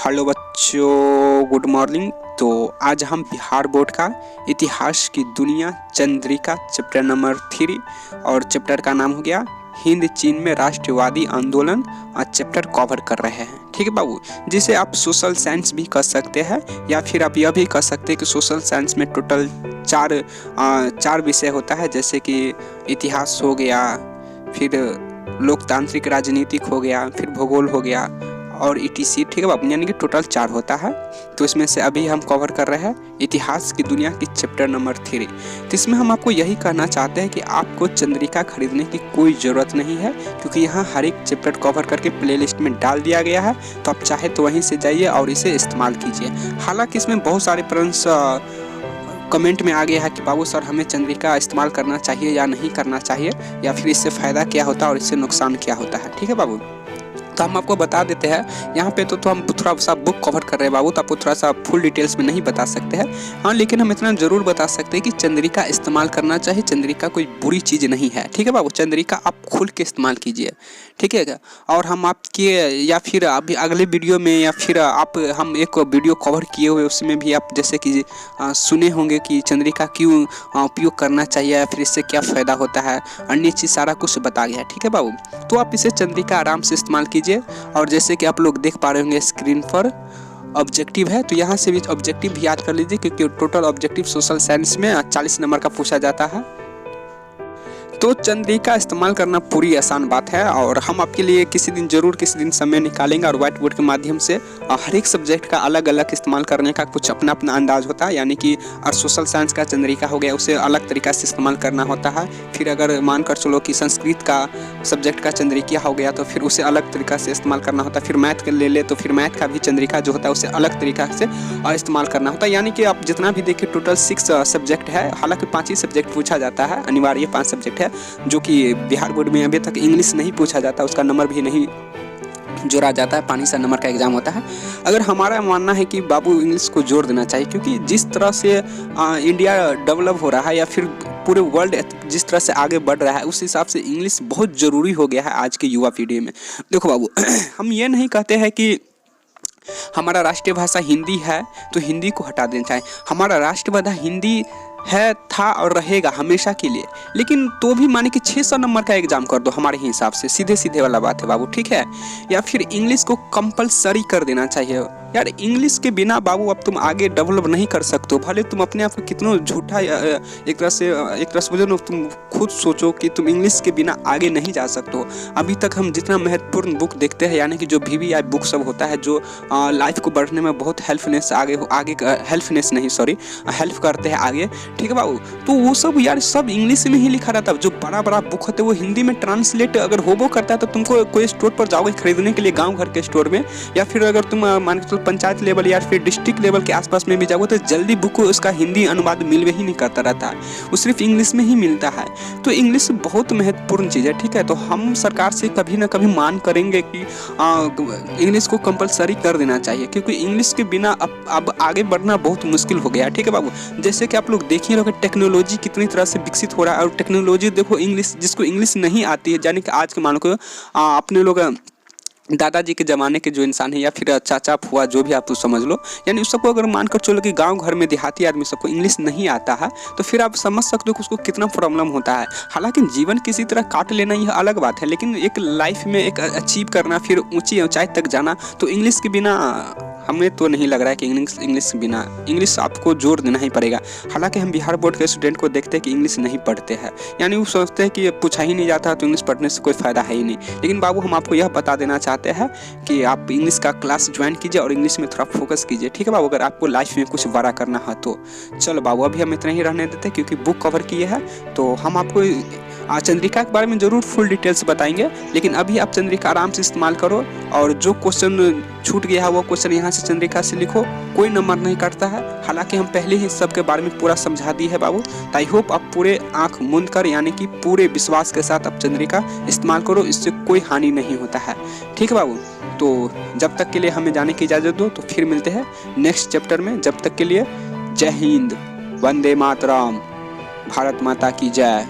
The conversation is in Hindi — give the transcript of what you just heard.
हेलो बच्चों, गुड मॉर्निंग। तो आज हम बिहार बोर्ड का इतिहास की दुनिया चंद्रिका चैप्टर नंबर 3 और चैप्टर का नाम हो गया हिंद चीन में राष्ट्रवादी आंदोलन चैप्टर कवर कर रहे हैं। ठीक है बाबू, जिसे आप सोशल साइंस भी कर सकते हैं या फिर आप यह भी कर सकते हैं कि सोशल साइंस में टोटल चार विषय होता है, जैसे कि इतिहास हो गया, फिर लोकतांत्रिक राजनीतिक हो गया, फिर भूगोल हो गया और ईटीसी। ठीक है बाबू, यानी कि टोटल 4 होता है। तो इसमें से अभी हम कवर कर रहे हैं इतिहास की दुनिया की चैप्टर नंबर 3। तो इसमें हम आपको यही कहना चाहते हैं कि आपको चंद्रिका खरीदने की कोई ज़रूरत नहीं है, क्योंकि यहाँ हर एक चैप्टर कवर करके प्लेलिस्ट में डाल दिया गया है। तो आप चाहे तो वहीं से जाइए और इसे इस्तेमाल कीजिए। हालांकि इसमें बहुत सारे प्रश्न कमेंट में आ गया है कि बाबू सर हमें चंद्रिका इस्तेमाल करना चाहिए या नहीं करना चाहिए, या फिर इससे फ़ायदा क्या होता है और इससे नुकसान क्या होता है। ठीक है बाबू, तो हम आपको बता देते हैं यहाँ पे तो हम थोड़ा सा बुक कवर कर रहे हैं बाबू, तो आपको थोड़ा सा फुल डिटेल्स में नहीं बता सकते हैं। हाँ, लेकिन हम इतना ज़रूर बता सकते हैं कि चंद्रिका इस्तेमाल करना चाहिए। चंद्रिका कोई बुरी चीज़ नहीं है। ठीक है बाबू, चंद्रिका आप खुल के इस्तेमाल कीजिए। ठीक है, और हम आपके या फिर अभी अगले वीडियो में या फिर हम एक वीडियो कवर किए हुए, उसमें भी आप जैसे कि सुने होंगे कि चंद्रिका क्यों उपयोग करना चाहिए या फिर इससे क्या फ़ायदा होता है, अन्य चीज़ सारा कुछ बता गया है। ठीक है बाबू, तो आप इसे चंद्रिका आराम से इस्तेमाल कीजिए। और जैसे कि आप लोग देख पा रहे होंगे स्क्रीन पर ऑब्जेक्टिव है, तो यहाँ से भी ऑब्जेक्टिव भी याद कर लीजिए, क्योंकि टोटल ऑब्जेक्टिव सोशल साइंस में 40 नंबर का पूछा जाता है। तो चंद्रिका इस्तेमाल करना पूरी आसान बात है, और हम आपके लिए किसी दिन समय निकालेंगे और व्हाइट बोर्ड के माध्यम से हर एक सब्जेक्ट का अलग अलग इस्तेमाल करने का कुछ अपना अपना अंदाज होता है। यानी कि सोशल साइंस का चंद्रिका हो गया, उसे अलग तरीका से इस्तेमाल करना होता है। फिर अगर मानकर चलो कि संस्कृत का सब्जेक्ट का चंद्रिका हो गया, तो फिर उसे अलग तरीका से इस्तेमाल करना होता है। फिर मैथ ले ले तो फिर मैथ का भी चंद्रिका जो होता है उसे अलग तरीका से इस्तेमाल करना होता है। यानी कि आप जितना भी देखिए टोटल 6 सब्जेक्ट है। हालांकि 5 ही सब्जेक्ट पूछा जाता है, अनिवार्य 5 सब्जेक्ट है, जो कि बिहार बोर्ड में अभी तक इंग्लिश नहीं पूछा जाता, उसका नंबर भी नहीं जोड़ा जाता है। 5 नंबर का एग्जाम होता है। अगर हमारा मानना है कि बाबू इंग्लिश को जोड़ देना चाहिए, क्योंकि जिस तरह से इंडिया डेवलप हो रहा है या फिर पूरे वर्ल्ड जिस तरह से आगे बढ़ रहा है, उस हिसाब से इंग्लिश बहुत ज़रूरी हो गया है आज के युवा पीढ़ी में। देखो बाबू, हम ये नहीं कहते हैं कि हमारा राष्ट्रीय भाषा हिंदी है तो हिंदी को हटा देना चाहिए। हमारा राष्ट्रभाषा हिंदी है, था और रहेगा हमेशा के लिए, लेकिन तो भी माने कि 600 नंबर का एग्जाम कर दो हमारे हिसाब से, सीधे सीधे वाला बात है बाबू। ठीक है, या फिर इंग्लिश को कंपलसरी कर देना चाहिए। यार इंग्लिश के बिना बाबू अब तुम आगे डेवलप नहीं कर सकते हो। भले तुम अपने आप को कितना झूठा एक तरह से बोलो ना, तुम खुद सोचो कि तुम इंग्लिश के बिना आगे नहीं जा सकते हो। अभी तक हम जितना महत्वपूर्ण बुक देखते हैं, यानी कि जो VVI बुक सब होता है, जो लाइफ को बढ़ने में बहुत हेल्प करते हैं आगे। ठीक है बाबू, तो वो सब यार सब इंग्लिश में ही लिखा रहता है। जो बड़ा बड़ा बुक होते हैं वो हिंदी में ट्रांसलेट अगर होबो करता है, तो तुमको कोई स्टोर पर जाओगे खरीदने के लिए, गांव घर के स्टोर में, या फिर अगर तुम मान के चलो पंचायत लेवल या फिर डिस्ट्रिक्ट लेवल के आसपास में भी जाओगे, तो जल्दी बुक को उसका हिंदी अनुवाद मिल ही नहीं करता रहता है, वो सिर्फ इंग्लिश में ही मिलता है। तो इंग्लिश बहुत महत्वपूर्ण चीज़ है। ठीक है, तो हम सरकार से कभी ना कभी मांग करेंगे कि इंग्लिश को कंपलसरी कर देना चाहिए, क्योंकि इंग्लिश के बिना अब आगे बढ़ना बहुत मुश्किल हो गया है। ठीक है बाबू, जैसे कि आप लोग देखिए लोग टेक्नोलॉजी कितनी तरह से विकसित हो रहा है, और टेक्नोलॉजी देखो इंग्लिश, जिसको इंग्लिश नहीं आती है, यानी कि आज के मान को अपने लोग दादाजी के ज़माने के जो इंसान है या फिर चाचा फुआ जो भी आप तो समझ लो, यानी उस सबको अगर मानकर चलो कि गांव घर में देहाती आदमी सबको इंग्लिश नहीं आता है, तो फिर आप समझ सकते हो कि उसको कितना प्रॉब्लम होता है। हालांकि जीवन किसी तरह काट लेना यह अलग बात है, लेकिन एक लाइफ में एक अचीव करना, फिर ऊंची ऊंचाई तक जाना, तो इंग्लिश के बिना हमें तो नहीं लग रहा है कि इंग्लिश के बिना इंग्लिश आपको जोर देना ही पड़ेगा। हालांकि हम बिहार बोर्ड के स्टूडेंट को देखते हैं कि इंग्लिश नहीं पढ़ते हैं, यानी वो सोचते हैं कि पूछा ही नहीं जाता तो इंग्लिश पढ़ने से कोई फ़ायदा है ही नहीं। लेकिन बाबू हम आपको यह बता देना चाहते हैं कि आप इंग्लिश का क्लास ज्वाइन कीजिए और इंग्लिश में थोड़ा फोकस कीजिए। ठीक है बाबू, अगर आपको लाइफ में कुछ बड़ा करना है तो। चलो बाबू, अभी हम इतना ही रहने देते हैं, क्योंकि बुक कवर किए हैं, तो हम आपको चंद्रिका के बारे में ज़रूर फुल डिटेल्स बताएंगे। लेकिन अभी आप चंद्रिका आराम से इस्तेमाल करो, और जो क्वेश्चन छूट गया है वो क्वेश्चन यहाँ से चंद्रिका से लिखो, कोई नंबर नहीं कटता है। हालांकि हम पहले ही सब के बारे में पूरा समझा दी है बाबू। आई होप आप पूरे आंख मूंद कर, यानी कि पूरे विश्वास के साथ आप चंद्रिका इस्तेमाल करो, इससे कोई हानि नहीं होता है। ठीक है बाबू, तो जब तक के लिए हमें जाने की इजाज़त दो, तो फिर मिलते हैं नेक्स्ट चैप्टर में। जब तक के लिए जय हिंद, वंदे मातरम, भारत माता की जय।